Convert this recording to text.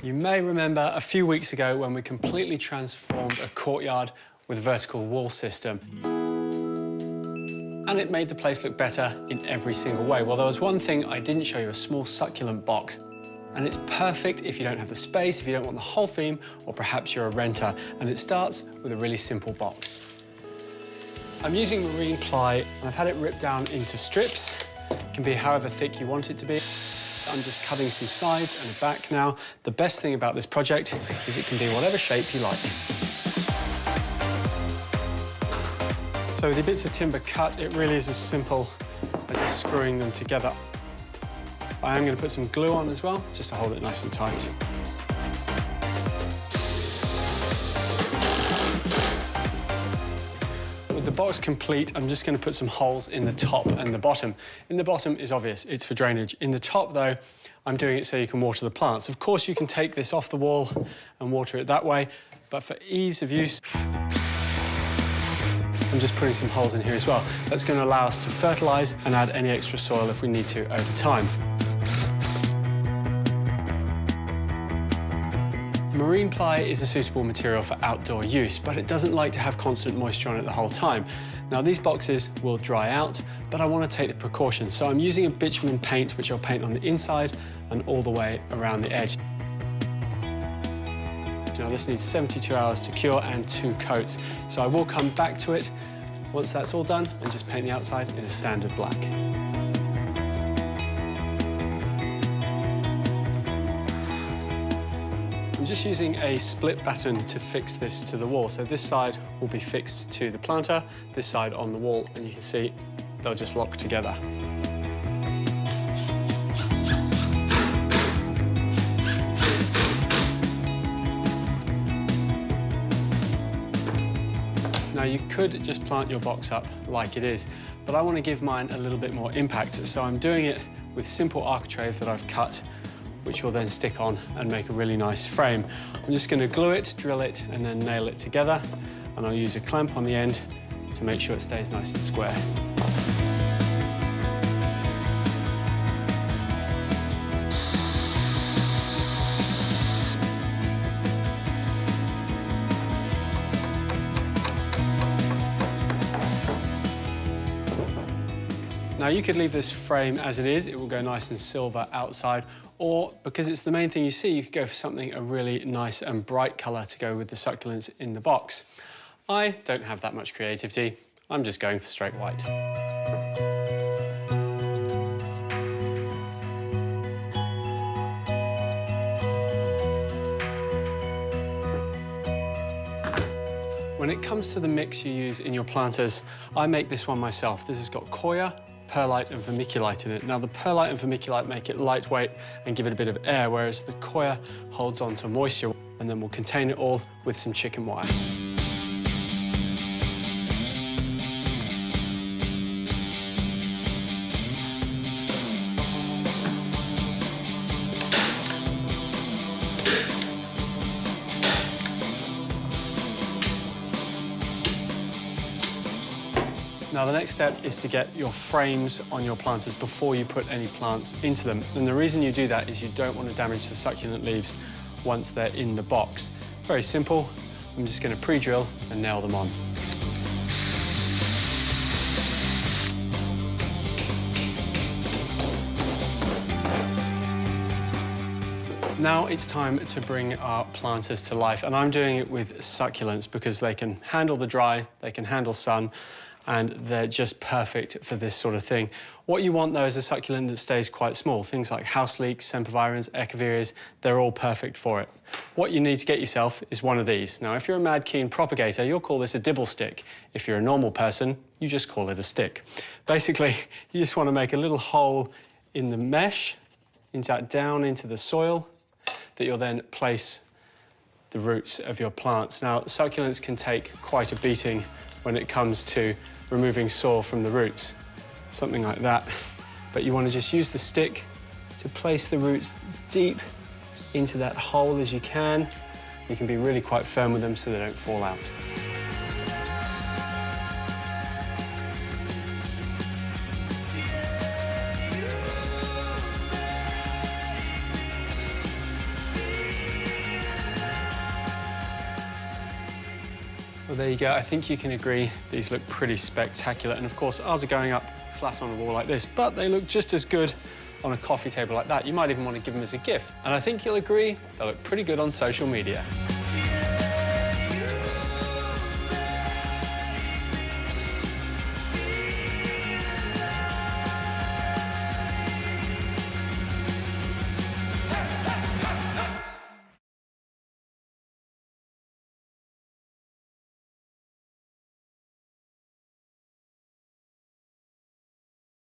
You may remember a few weeks ago when we completely transformed a courtyard with a vertical wall system. And it made the place look better in every single way. Well, there was one thing I didn't show you, a small succulent box. And it's perfect if you don't have the space, if you don't want the whole theme, or perhaps you're a renter. And it starts with a really simple box. I'm using marine ply, and I've had it ripped down into strips. It can be however thick you want it to be. I'm just cutting some sides and a back now. The best thing about this project is it can be whatever shape you like. So with the bits of timber cut, it really is as simple as just screwing them together. I am going to put some glue on as well, just to hold it nice and tight. With the box complete, I'm just going to put some holes in the top and the bottom. In the bottom is obvious, it's for drainage. In the top, though, I'm doing it so you can water the plants. Of course, you can take this off the wall and water it that way, but for ease of use, I'm just putting some holes in here as well. That's going to allow us to fertilise and add any extra soil if we need to over time. Marine ply is a suitable material for outdoor use, but it doesn't like to have constant moisture on it the whole time. Now, these boxes will dry out, but I want to take the precautions, so I'm using a bitumen paint, which I'll paint on the inside and all the way around the edge. Now, this needs 72 hours to cure and 2 coats, so I will come back to it once that's all done and just paint the outside in a standard black. I'm just using a split batten to fix this to the wall. So this side will be fixed to the planter, this side on the wall, and you can see they'll just lock together. Now, you could just plant your box up like it is, but I want to give mine a little bit more impact, so I'm doing it with simple architrave that I've cut, which will then stick on and make a really nice frame. I'm just going to glue it, drill it, and then nail it together, and I'll use a clamp on the end to make sure it stays nice and square. Now, you could leave this frame as it is. It will go nice and silver outside, or because it's the main thing you see, you could go for something a really nice and bright colour to go with the succulents in the box. I don't have that much creativity. I'm just going for straight white. When it comes to the mix you use in your planters, I make this one myself. This has got coir, perlite and vermiculite in it. Now, the perlite and vermiculite make it lightweight and give it a bit of air, whereas the coir holds on to moisture, and then we'll contain it all with some chicken wire. Now, the next step is to get your frames on your planters before you put any plants into them. And the reason you do that is you don't want to damage the succulent leaves once they're in the box. Very simple. I'm just going to pre-drill and nail them on. Now it's time to bring our planters to life, and I'm doing it with succulents because they can handle the dry, they can handle sun, and they're just perfect for this sort of thing. What you want, though, is a succulent that stays quite small. Things like house leeks, sempervirens, echeverias, they're all perfect for it. What you need to get yourself is one of these. Now, if you're a mad keen propagator, you'll call this a dibble stick. If you're a normal person, you just call it a stick. Basically, you just want to make a little hole in the mesh, down into the soil, that you'll then place the roots of your plants. Now, succulents can take quite a beating when it comes to removing soil from the roots, something like that. But you want to just use the stick to place the roots deep into that hole as you can. You can be really quite firm with them so they don't fall out. Well, there you go. I think you can agree these look pretty spectacular. And of course, ours are going up flat on a wall like this, but they look just as good on a coffee table like that. You might even want to give them as a gift. And I think you'll agree, they look pretty good on social media.